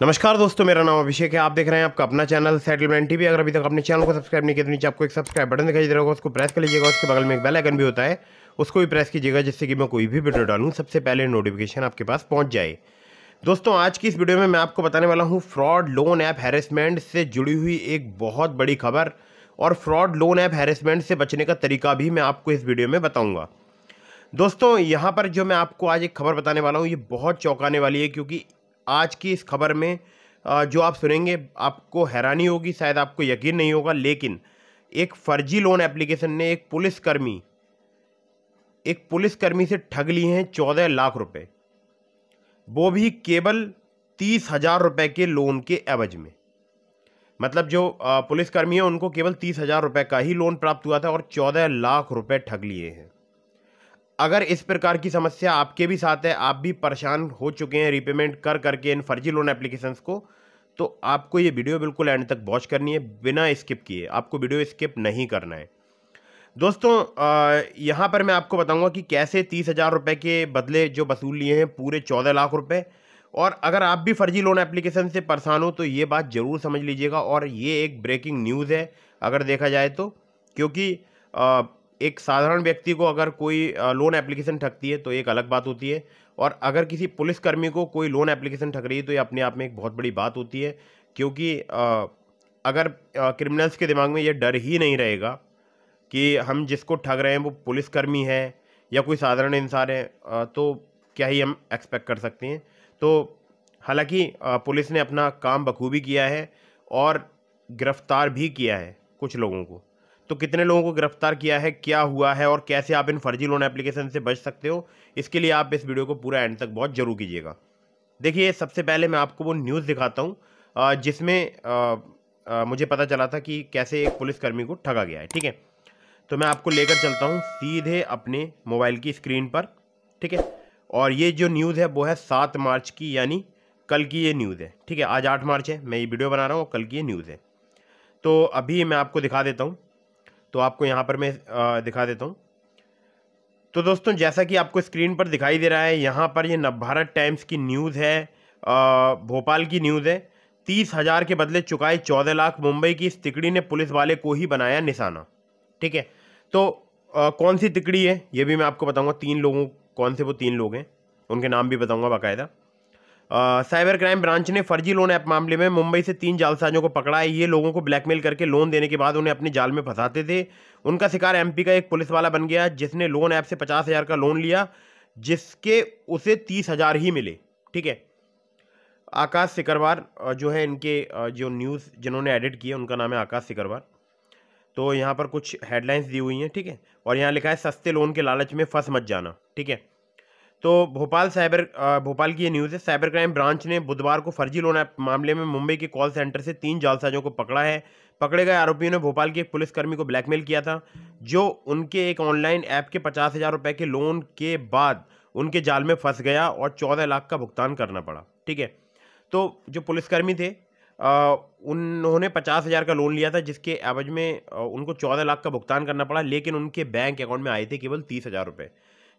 नमस्कार दोस्तों, मेरा नाम अभिषेक है। आप देख रहे हैं आपका अपना चैनल सेटलमेंट टीवी। अगर अभी तक अपने चैनल को सब्सक्राइब नहीं किया तो नीचे आपको एक सब्सक्राइब बटन दिखाई दे रहा होगा, उसको प्रेस कर लीजिएगा। उसके बगल में एक बेल आइकन भी होता है, उसको भी प्रेस कीजिएगा, जिससे कि मैं कोई भी वीडियो डालूं सबसे पहले नोटिफिकेशन आपके पास पहुंच जाए। दोस्तों, आज की इस वीडियो में मैं आपको बताने वाला हूँ फ्रॉड लोन ऐप हैरेसमेंट से जुड़ी हुई एक बहुत बड़ी खबर, और फ्रॉड लोन ऐप हैरेसमेंट से बचने का तरीका भी मैं आपको इस वीडियो में बताऊंगा। दोस्तों, यहाँ पर जो मैं आपको आज एक खबर बताने वाला हूँ, ये बहुत चौंकाने वाली है, क्योंकि आज की इस खबर में जो आप सुनेंगे आपको हैरानी होगी, शायद आपको यकीन नहीं होगा, लेकिन एक फर्जी लोन एप्लीकेशन ने एक पुलिसकर्मी से ठग लिए हैं 14 लाख रुपए, वो भी केवल 30,000 रुपए के लोन के एवज में। मतलब जो पुलिसकर्मी है उनको केवल 30,000 रुपए का ही लोन प्राप्त हुआ था और 14 लाख रुपए ठग लिए हैं। अगर इस प्रकार की समस्या आपके भी साथ है, आप भी परेशान हो चुके हैं रीपेमेंट कर करके इन फर्जी लोन एप्लीकेशंस को, तो आपको ये वीडियो बिल्कुल एंड तक वॉच करनी है, बिना स्किप किए। आपको वीडियो स्किप नहीं करना है। दोस्तों, यहाँ पर मैं आपको बताऊंगा कि कैसे 30,000 रुपये के बदले जो वसूल लिए हैं पूरे 14 लाख रुपए। और अगर आप भी फर्जी लोन एप्लीकेशन से परेशान हो तो ये बात ज़रूर समझ लीजिएगा, और ये एक ब्रेकिंग न्यूज़ है अगर देखा जाए तो। क्योंकि एक साधारण व्यक्ति को अगर कोई लोन एप्लीकेशन ठगती है तो एक अलग बात होती है, और अगर किसी पुलिसकर्मी को कोई लोन एप्लीकेशन ठग रही है तो ये अपने आप में एक बहुत बड़ी बात होती है। क्योंकि अगर क्रिमिनल्स के दिमाग में ये डर ही नहीं रहेगा कि हम जिसको ठग रहे हैं वो पुलिसकर्मी है या कोई साधारण इंसान है, तो क्या ही हम एक्सपेक्ट कर सकते हैं। तो हालांकि पुलिस ने अपना काम बखूबी किया है और गिरफ्तार भी किया है कुछ लोगों को। तो कितने लोगों को गिरफ्तार किया है, क्या हुआ है, और कैसे आप इन फर्जी लोन एप्लीकेशन से बच सकते हो, इसके लिए आप इस वीडियो को पूरा एंड तक बहुत जरूर कीजिएगा। देखिए, सबसे पहले मैं आपको वो न्यूज़ दिखाता हूँ जिसमें मुझे पता चला था कि कैसे एक पुलिसकर्मी को ठगा गया है। ठीक है, तो मैं आपको लेकर चलता हूँ सीधे अपने मोबाइल की स्क्रीन पर। ठीक है, और ये जो न्यूज़ है वो है 7 मार्च की, यानी कल की ये न्यूज़ है। ठीक है, आज 8 मार्च है, मैं ये वीडियो बना रहा हूँ, कल की ये न्यूज़ है। तो अभी मैं आपको दिखा देता हूँ, तो आपको यहाँ पर मैं दिखा देता हूँ। तो दोस्तों, जैसा कि आपको स्क्रीन पर दिखाई दे रहा है, यहाँ पर ये नवभारत टाइम्स की न्यूज़ है, भोपाल की न्यूज़ है। 30,000 के बदले चुकाए 14 लाख, मुंबई की इस तिकड़ी ने पुलिस वाले को ही बनाया निशाना। ठीक है, तो कौन सी तिकड़ी है ये भी मैं आपको बताऊंगा। 3 लोगों, कौन से वो 3 लोग हैं उनके नाम भी बताऊंगा बाकायदा। साइबर क्राइम ब्रांच ने फर्जी लोन ऐप मामले में मुंबई से 3 जालसाजों को पकड़ा है। ये लोगों को ब्लैकमेल करके लोन देने के बाद उन्हें अपने जाल में फंसाते थे। उनका शिकार एमपी का एक पुलिस वाला बन गया, जिसने लोन ऐप से 50,000 का लोन लिया, जिसके उसे 30,000 ही मिले। ठीक है, आकाश सिकरवार जो है इनके जो न्यूज़ जिन्होंने एडिट किया उनका नाम है आकाश सिकरवार। तो यहाँ पर कुछ हेडलाइंस दी हुई हैं। ठीक है, और यहाँ लिखा है सस्ते लोन के लालच में फंस मत जाना। ठीक है, तो भोपाल की ये न्यूज़ है। साइबर क्राइम ब्रांच ने बुधवार को फर्जी लोन ऐप मामले में मुंबई के कॉल सेंटर से 3 जालसाजों को पकड़ा है। पकड़े गए आरोपियों ने भोपाल के एक पुलिसकर्मी को ब्लैकमेल किया था, जो उनके एक ऑनलाइन ऐप के 50,000 रुपये के लोन के बाद उनके जाल में फंस गया और 14 लाख का भुगतान करना पड़ा। ठीक है, तो जो पुलिसकर्मी थे उन्होंने 50,000 का लोन लिया था, जिसके एवज में उनको 14 लाख का भुगतान करना पड़ा, लेकिन उनके बैंक अकाउंट में आए थे केवल 30,000 रुपये।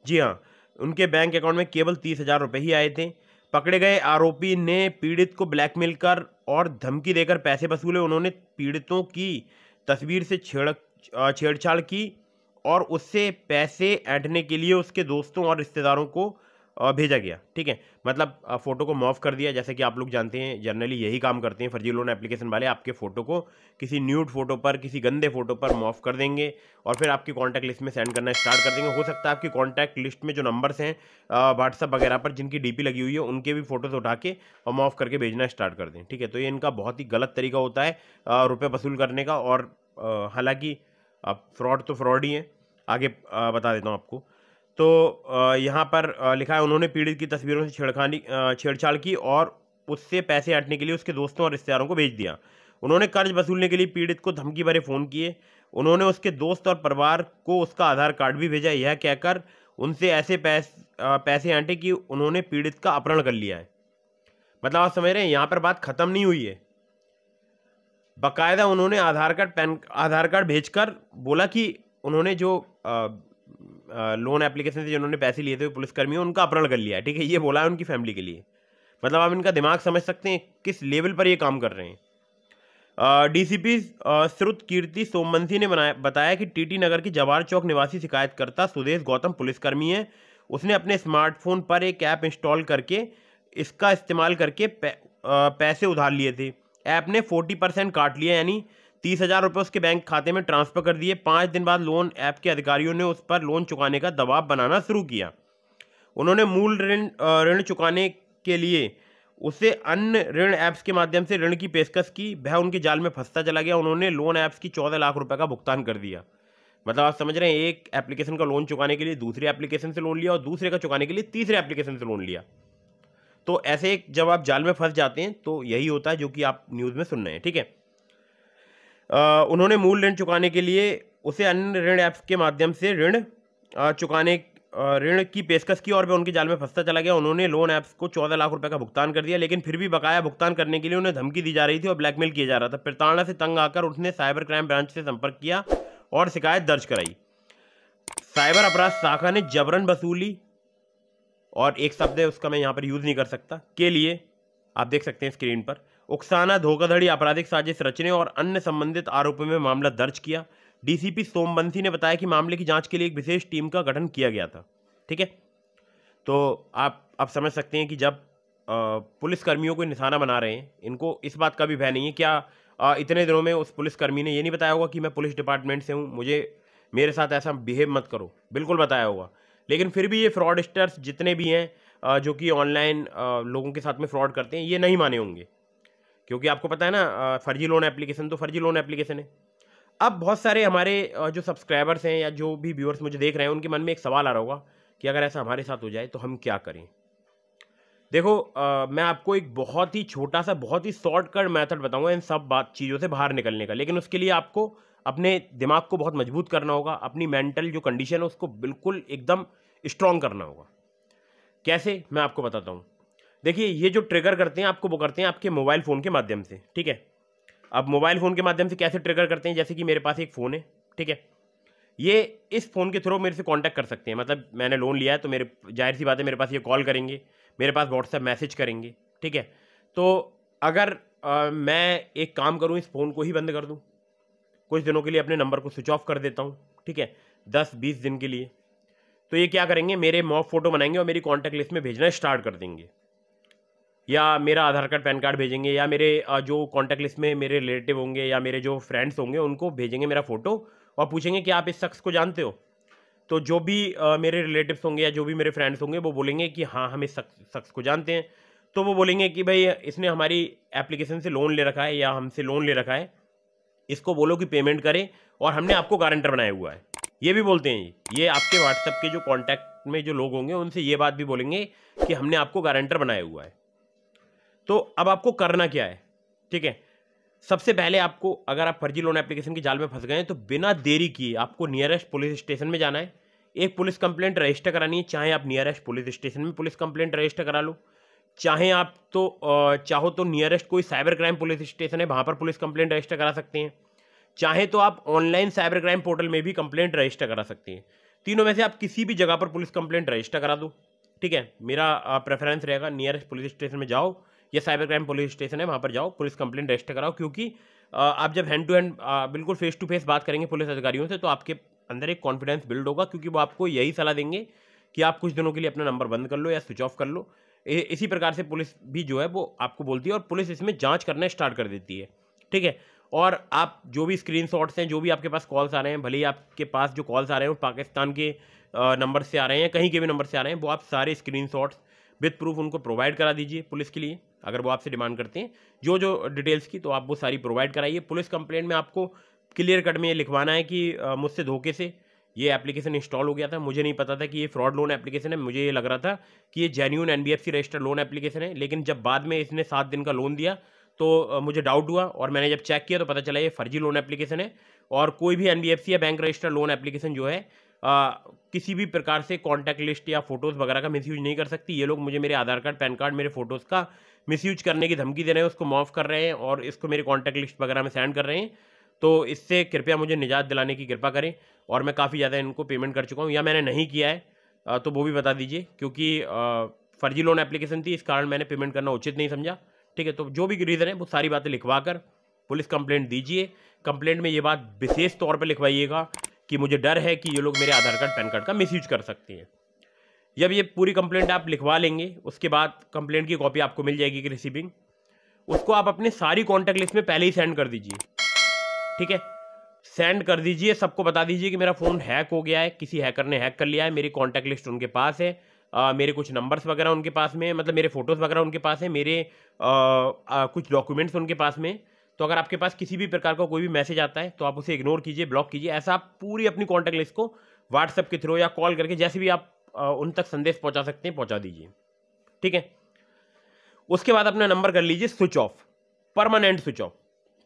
जी हाँ, उनके बैंक अकाउंट में केवल 30,000 रुपये ही आए थे। पकड़े गए आरोपी ने पीड़ित को ब्लैकमेल कर और धमकी देकर पैसे वसूले। उन्होंने पीड़ितों की तस्वीर से छेड़छाड़ की और उससे पैसे ऐंठने के लिए उसके दोस्तों और रिश्तेदारों को भेजा गया। ठीक है, मतलब फ़ोटो को मॉर्फ कर दिया। जैसे कि आप लोग जानते हैं जनरली यही काम करते हैं फर्जी लोन एप्लीकेशन वाले, आपके फ़ोटो को किसी न्यूड फ़ोटो पर, किसी गंदे फ़ोटो पर मॉर्फ कर देंगे और फिर आपकी कॉन्टैक्ट लिस्ट में सेंड करना स्टार्ट कर देंगे। हो सकता है आपकी कॉन्टैक्ट लिस्ट में जो नंबर्स हैं व्हाट्सअप वगैरह पर जिनकी डीपी लगी हुई है उनके भी फ़ोटोज़ उठा के और मॉर्फ करके भेजना स्टार्ट कर दें। ठीक है, तो ये इनका बहुत ही गलत तरीका होता है रुपये वसूल करने का। और हालाँकि फ्रॉड तो फ्रॉड ही है, आगे बता देता हूँ आपको। तो यहाँ पर लिखा है उन्होंने पीड़ित की तस्वीरों से छेड़छाड़ की और उससे पैसे ऐंठने के लिए उसके दोस्तों और रिश्तेदारों को भेज दिया। उन्होंने कर्ज वसूलने के लिए पीड़ित को धमकी भरे फ़ोन किए। उन्होंने उसके दोस्त और परिवार को उसका आधार कार्ड भी भेजा, यह कहकर उनसे ऐसे पैसे ऐंठे कि उन्होंने पीड़ित का अपहरण कर लिया है। मतलब आप समझ रहे हैं, यहाँ पर बात ख़त्म नहीं हुई है। बाकायदा उन्होंने आधार कार्ड भेजकर बोला कि उन्होंने जो लोन एप्लीकेशन से जिन्होंने पैसे लिए थे पुलिसकर्मियों, उनका अपहरण कर लिया है। ठीक है, ये बोला है उनकी फैमिली के लिए। मतलब आप इनका दिमाग समझ सकते हैं किस लेवल पर ये काम कर रहे हैं। डीसीपी श्रुत कीर्ति सोमवंशी ने बताया कि टीटी नगर की जवाहर चौक निवासी शिकायतकर्ता सुदेश गौतम पुलिसकर्मी है। उसने अपने स्मार्टफोन पर एक ऐप इंस्टॉल करके इसका इस्तेमाल करके पैसे उधार लिए थे। ऐप ने 40% काट लिया, यानी 30,000 रुपये उसके बैंक खाते में ट्रांसफर कर दिए। 5 दिन बाद लोन ऐप के अधिकारियों ने उस पर लोन चुकाने का दबाव बनाना शुरू किया। उन्होंने मूल ऋण चुकाने के लिए उसे अन्य ऋण ऐप्स के माध्यम से ऋण की पेशकश की। वह उनके जाल में फंसता चला गया। उन्होंने लोन ऐप्स की 14 लाख रुपए का भुगतान कर दिया। मतलब आप समझ रहे हैं, एक एप्लीकेशन का लोन चुकाने के लिए दूसरे एप्लीकेशन से लोन लिया और दूसरे का चुकाने के लिए तीसरे एप्लीकेशन से लोन लिया। तो ऐसे जब आप जाल में फंस जाते हैं तो यही होता है जो कि आप न्यूज़ में सुन रहे हैं। ठीक है, उन्होंने मूल ऋण चुकाने के लिए उसे अन्य ऋण ऐप्स के माध्यम से ऋण की पेशकश की और वह उनके जाल में फंसता चला गया। उन्होंने लोन ऐप्स को 14 लाख रुपए का भुगतान कर दिया, लेकिन फिर भी बकाया भुगतान करने के लिए उन्हें धमकी दी जा रही थी और ब्लैकमेल किया जा रहा था। प्रताड़ना से तंग आकर उसने साइबर क्राइम ब्रांच से संपर्क किया और शिकायत दर्ज कराई। साइबर अपराध शाखा ने जबरन वसूली, और एक शब्द है उसका मैं यहाँ पर यूज़ नहीं कर सकता, के लिए आप देख सकते हैं स्क्रीन पर, उकसाना, धोखाधड़ी, आपराधिक साजिश रचने और अन्य संबंधित आरोपों में मामला दर्ज किया। डीसीपी सोमवंशी ने बताया कि मामले की जांच के लिए एक विशेष टीम का गठन किया गया था। ठीक है, तो आप समझ सकते हैं कि जब पुलिसकर्मियों को निशाना बना रहे हैं, इनको इस बात का भी भय नहीं है। क्या इतने दिनों में उस पुलिसकर्मी ने ये नहीं बताया होगा कि मैं पुलिस डिपार्टमेंट से हूँ, मेरे साथ ऐसा बिहेव मत करो? बिल्कुल बताया होगा। लेकिन फिर भी ये फ्रॉडस्टर्स जितने भी हैं जो कि ऑनलाइन लोगों के साथ में फ्रॉड करते हैं, ये नहीं माने होंगे, क्योंकि आपको पता है ना, फर्जी लोन एप्लीकेशन तो फर्जी लोन एप्लीकेशन है। अब बहुत सारे हमारे जो सब्सक्राइबर्स हैं या जो भी व्यूअर्स मुझे देख रहे हैं, उनके मन में एक सवाल आ रहा होगा कि अगर ऐसा हमारे साथ हो जाए तो हम क्या करें। देखो, मैं आपको एक बहुत ही छोटा सा, बहुत ही शॉर्टकट मेथड बताऊंगा इन सब चीज़ों से बाहर निकलने का। लेकिन उसके लिए आपको अपने दिमाग को बहुत मजबूत करना होगा, अपनी मेंटल जो कंडीशन है उसको बिल्कुल एकदम स्ट्रांग करना होगा। कैसे, मैं आपको बताता हूँ। देखिए, ये जो ट्रिगर करते हैं आपको, वो करते हैं आपके मोबाइल फ़ोन के माध्यम से। ठीक है, अब मोबाइल फ़ोन के माध्यम से कैसे ट्रिगर करते हैं? जैसे कि मेरे पास एक फ़ोन है, ठीक है, ये इस फ़ोन के थ्रू मेरे से कांटेक्ट कर सकते हैं। मतलब मैंने लोन लिया है तो मेरे, जाहिर सी बात है, मेरे पास ये कॉल करेंगे, मेरे पास व्हाट्सएप मैसेज करेंगे। ठीक है, तो अगर मैं एक काम करूँ, इस फ़ोन को ही बंद कर दूँ, कुछ दिनों के लिए अपने नंबर को स्विच ऑफ कर देता हूँ, ठीक है, 10-20 दिन के लिए, तो ये क्या करेंगे, मेरे मॉक फ़ोटो बनाएंगे और मेरी कॉन्टैक्ट लिस्ट में भेजना स्टार्ट कर देंगे, या मेरा आधार कार्ड, पैन कार्ड भेजेंगे, या मेरे जो कॉन्टैक्ट लिस्ट में मेरे रिलेटिव होंगे या मेरे जो फ्रेंड्स होंगे उनको भेजेंगे मेरा फ़ोटो और पूछेंगे कि आप इस शख्स को जानते हो। तो जो भी मेरे रिलेटिव्स होंगे या जो भी मेरे फ्रेंड्स होंगे वो बोलेंगे कि हाँ, हम इस शख्स को जानते हैं। तो वो बोलेंगे कि भाई इसने हमारी एप्लीकेशन से लोन ले रखा है या हमसे लोन ले रखा है, इसको बोलो कि पेमेंट करे और हमने आपको गारंटर बनाया हुआ है। ये भी बोलते हैं, ये आपके व्हाट्सएप के जो कॉन्टैक्ट में जो लोग होंगे उनसे ये बात भी बोलेंगे कि हमने आपको गारंटर बनाया हुआ है। तो अब आपको करना क्या है? ठीक है, सबसे पहले आपको, अगर आप फर्जी लोन एप्लीकेशन की जाल में फंस गए हैं तो बिना देरी किए आपको नियरेस्ट पुलिस स्टेशन में जाना है, एक पुलिस कंप्लेंट रजिस्टर करानी है। चाहे आप नियरेस्ट पुलिस स्टेशन में पुलिस कंप्लेंट रजिस्टर करा लो, चाहे आप चाहो तो नियरेस्ट कोई साइबर क्राइम पुलिस स्टेशन है वहाँ पर पुलिस कंप्लेंट रजिस्टर करा सकते हैं, चाहे तो आप ऑनलाइन साइबर क्राइम पोर्टल में भी कंप्लेंट रजिस्टर करा सकते हैं। तीनों में से आप किसी भी जगह पर पुलिस कंप्लेंट रजिस्टर करा दो। ठीक है, मेरा प्रेफरेंस रहेगा नियरेस्ट पुलिस स्टेशन में जाओ, या साइबर क्राइम पुलिस स्टेशन है वहाँ पर जाओ, पुलिस कंप्लेंट रजिस्टर कराओ। क्योंकि आप जब हैंड टू हैंड बिल्कुल फेस टू फेस बात करेंगे पुलिस अधिकारियों से तो आपके अंदर एक कॉन्फिडेंस बिल्ड होगा, क्योंकि वो आपको यही सलाह देंगे कि आप कुछ दिनों के लिए अपना नंबर बंद कर लो या स्विच ऑफ कर लो। इसी प्रकार से पुलिस भी जो है वो आपको बोलती है और पुलिस इसमें जांच करना स्टार्ट कर देती है। ठीक है, और आप जो भी स्क्रीनशॉट्स हैं, जो भी आपके पास कॉल्स आ रहे हैं, भले ही आपके पास जो कॉल्स आ रहे हैं वो पाकिस्तान के नंबर से आ रहे हैं, कहीं के भी नंबर से आ रहे हैं, वो आप सारे स्क्रीनशॉट्स विद प्रूफ उनको प्रोवाइड करा दीजिए पुलिस के लिए, अगर वो आपसे डिमांड करते हैं जो जो डिटेल्स की, तो आप वो सारी प्रोवाइड कराइए। पुलिस कंप्लेंट में आपको क्लियर कट में ये लिखवाना है कि मुझसे धोखे से ये एप्लीकेशन इंस्टॉल हो गया था, मुझे नहीं पता था कि ये फ्रॉड लोन एप्लीकेशन है, मुझे ये लग रहा था कि ये genuine NBFC registered loan application है, लेकिन जब बाद में इसने 7 दिन का लोन दिया तो मुझे डाउट हुआ और मैंने जब चेक किया तो पता चला ये फर्जी लोन एप्लीकेशन है। और कोई भी एनबीएफसी या बैंक रजिस्टर्ड लोन एप्लीकेशन जो है किसी भी प्रकार से कॉन्टैक्ट लिस्ट या फोटोज़ वगैरह का मिसयूज नहीं कर सकती। ये लोग मुझे मेरे आधार कार्ड, पैन कार्ड, मेरे फोटोज़ का मिसयूज करने की धमकी दे रहे हैं, उसको मॉफ कर रहे हैं और इसको मेरे कॉन्टैक्ट लिस्ट वगैरह में सेंड कर रहे हैं। तो इससे कृपया मुझे निजात दिलाने की कृपा करें। और मैं काफ़ी ज़्यादा इनको पेमेंट कर चुका हूँ, या मैंने नहीं किया है तो वो भी बता दीजिए, क्योंकि फर्जी लोन एप्लीकेशन थी, इस कारण मैंने पेमेंट करना उचित नहीं समझा। ठीक है, तो जो भी रीज़न है वो सारी बातें लिखवा कर पुलिस कंप्लेंट दीजिए। कंप्लेंट में ये बात विशेष तौर पर लिखवाइएगा कि मुझे डर है कि ये लोग मेरे आधार कार्ड पैन कार्ड का मिसयूज कर सकते हैं। जब ये पूरी कंप्लेंट आप लिखवा लेंगे, उसके बाद कंप्लेंट की कॉपी आपको मिल जाएगी कि रिसीविंग, उसको आप अपने सारी कॉन्टैक्ट लिस्ट में पहले ही सेंड कर दीजिए। ठीक है, सेंड कर दीजिए, सबको बता दीजिए कि मेरा फ़ोन हैक हो गया है, किसी हैकर ने हैक कर लिया है, मेरी कॉन्टैक्ट लिस्ट उनके पास है, मेरे कुछ नंबर्स वगैरह उनके पास में, मतलब मेरे फोटोज़ वगैरह उनके पास है, मेरे कुछ डॉक्यूमेंट्स उनके पास में। तो अगर आपके पास किसी भी प्रकार का कोई भी मैसेज आता है तो आप उसे इग्नोर कीजिए, ब्लॉक कीजिए। ऐसा आप पूरी अपनी कॉन्टैक्ट लिस्ट को व्हाट्सएप के थ्रू या कॉल करके जैसे भी आप उन तक संदेश पहुंचा सकते हैं पहुंचा दीजिए। ठीक है, उसके बाद अपना नंबर कर लीजिए switch off, permanent switch off.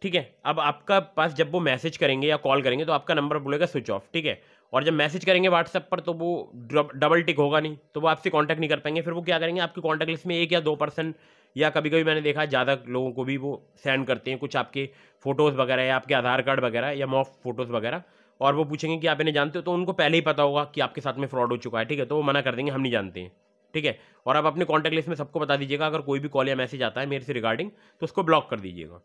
ठीक है, अब आपका पास जब वो मैसेज करेंगे या कॉल करेंगे तो आपका नंबर बोलेगा स्विच ऑफ। ठीक है, और जब मैसेज करेंगे व्हाट्सएप पर तो वो डबल टिक होगा नहीं, तो वो आपसे कांटेक्ट नहीं कर पाएंगे। फिर वो क्या करेंगे, आपकी कांटेक्ट लिस्ट में 1 या 2% या कभी कभी मैंने देखा है ज़्यादा लोगों को भी वो सेंड करते हैं कुछ आपके फ़ोटोज़ वगैरह या आपके आधार कार्ड वगैरह या मॉफ फोटोज़ वगैरह, और वो पूछेंगे कि आप इन्हें जानते हो, तो उनको पहले ही पता होगा कि आपके साथ में फ्रॉड हो चुका है। ठीक है, तो वो मना कर देंगे, हम नहीं जानते हैं। ठीक है, और आप अपने कॉन्टैक्ट लिस्ट में सबको बता दीजिएगा अगर कोई भी कॉल या मैसेज आता है मेरे से रिगार्डिंग तो उसको ब्लॉक कर दीजिएगा।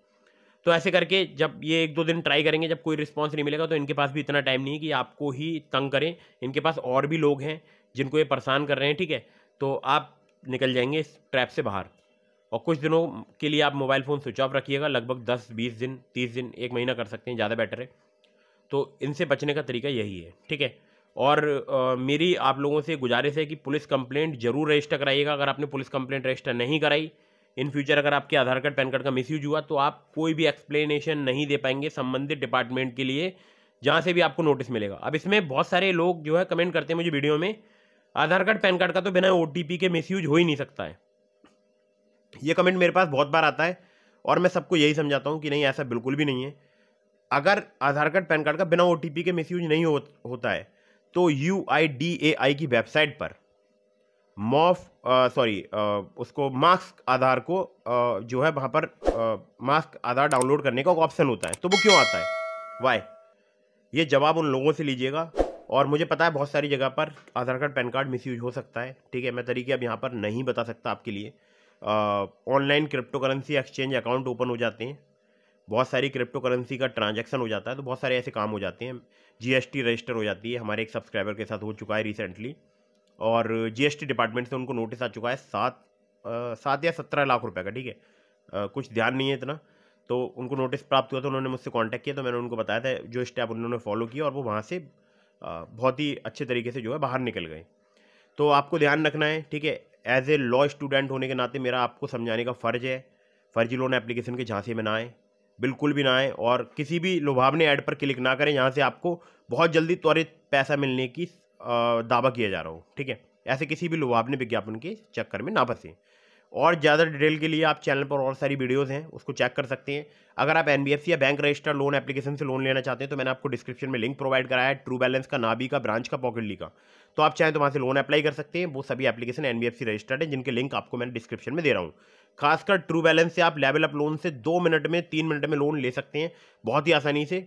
तो ऐसे करके जब ये 1-2 दिन ट्राई करेंगे, जब कोई रिस्पांस नहीं मिलेगा तो इनके पास भी इतना टाइम नहीं है कि आपको ही तंग करें, इनके पास और भी लोग हैं जिनको ये परेशान कर रहे हैं। ठीक है, तो आप निकल जाएंगे इस ट्रैप से बाहर। और कुछ दिनों के लिए आप मोबाइल फ़ोन स्विच ऑफ रखिएगा, लगभग 10-20 दिन, 30 दिन, 1 महीना कर सकते हैं, ज़्यादा बेटर है। तो इनसे बचने का तरीका यही है। ठीक है, और मेरी आप लोगों से गुजारिश है कि पुलिस कंप्लेंट जरूर रजिस्टर कराइएगा। अगर आपने पुलिस कंप्लेंट रजिस्टर नहीं कराई, इन फ्यूचर अगर आपके आधार कार्ड पैन कार्ड का मिसयूज हुआ तो आप कोई भी एक्सप्लेनेशन नहीं दे पाएंगे संबंधित डिपार्टमेंट के लिए, जहाँ से भी आपको नोटिस मिलेगा। अब इसमें बहुत सारे लोग जो है कमेंट करते हैं मुझे वीडियो में, आधार कार्ड पैन कार्ड का तो बिना OTP के मिसयूज हो ही नहीं सकता है। ये कमेंट मेरे पास बहुत बार आता है और मैं सबको यही समझाता हूँ कि नहीं, ऐसा बिल्कुल भी नहीं है। अगर आधार कार्ड पैन कार्ड का बिना OTP के मिसयूज नहीं होता है तो UIDAI की वेबसाइट पर उसको मास्क आधार को जो है वहाँ पर मास्क आधार डाउनलोड करने का ऑप्शन होता है। तो वो क्यों आता है, वाई? ये जवाब उन लोगों से लीजिएगा। और मुझे पता है बहुत सारी जगह पर आधार कार्ड पैन कार्ड मिसयूज हो सकता है। ठीक है, मैं तरीके अब यहाँ पर नहीं बता सकता आपके लिए। Online crypto currency exchange account open हो जाते हैं, बहुत सारी क्रिप्टो करेंसी का ट्रांजैक्शन हो जाता है, तो बहुत सारे ऐसे काम हो जाते हैं। GST रजिस्टर हो जाती है, हमारे एक सब्सक्राइबर के साथ हो चुका है रिसेंटली, और GST डिपार्टमेंट से उनको नोटिस आ चुका है 7 या 17 लाख रुपए का। ठीक है, कुछ ध्यान नहीं है इतना, तो उनको नोटिस प्राप्त हुआ तो उन्होंने मुझसे कांटेक्ट किया, तो मैंने उनको बताया था जो स्टेप उन्होंने फॉलो किया और वो वहाँ से बहुत ही अच्छे तरीके से जो है बाहर निकल गए। तो आपको ध्यान रखना है। ठीक है, एज ए लॉ स्टूडेंट होने के नाते मेरा आपको समझाने का फ़र्ज है, फर्जी लोन एप्लीकेशन के झांसे में ना आए, बिल्कुल भी ना आए, और किसी भी लुभावने ऐड पर क्लिक ना करें जहाँ से आपको बहुत जल्दी त्वरित पैसा मिलने की दावा किया जा रहा हो। ठीक है, ऐसे किसी भी लुभावने विज्ञापन के चक्कर में ना फंसें। और ज़्यादा डिटेल के लिए आप चैनल पर और सारी वीडियोस हैं, उसको चेक कर सकते हैं। अगर आप NBFC या बैंक रजिस्टर्ड लोन एप्लीकेशन से लोन लेना चाहते हैं तो मैंने आपको डिस्क्रिप्शन में लिंक प्रोवाइड कराया है, ट्रू बैलेंस का, नाबी का, ब्रांच का, पॉकेटली का। तो आप चाहें तो वहाँ से लोन अप्लाई कर सकते हैं। वो सभी एप्लीकेशन NBFC रजिस्टर्ड है, जिनके लिंक आपको मैंने डिस्क्रिप्शन में दे रहा हूँ। खासकर ट्रू बैलेंस से आप लेवल अप लोन से 2 मिनट में, 3 मिनट में लोन ले सकते हैं, बहुत ही आसानी से,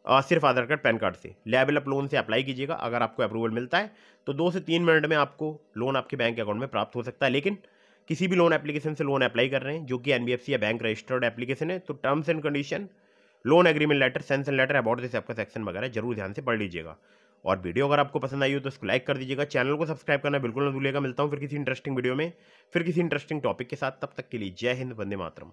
सिर्फ आधार कार्ड पैन कार्ड से। लेवल अप लोन से अप्लाई कीजिएगा, अगर आपको अप्रूवल मिलता है तो 2 से 3 मिनट में आपको लोन आपके बैंक अकाउंट में प्राप्त हो सकता है। लेकिन किसी भी लोन एप्लीकेशन से लोन अप्लाई कर रहे हैं जो कि NBFC या बैंक रजिस्टर्ड एप्लीकेशन है, तो terms and condition, loan agreement letter, sanction letter, about this आपका सेक्शन वगैरह जरूर ध्यान से पढ़ लीजिएगा। और वीडियो अगर आपको पसंद आई हो तो इसको लाइक कर दीजिएगा, चैनल को सब्सक्राइब करना बिल्कुल ना भूलिएगा। मिलता हूँ फिर किसी इंटरेस्टिंग वीडियो में, फिर किसी इंटरेस्टिंग टॉपिक के साथ। तब तक के लिए जय हिंद, वंदे मातरम।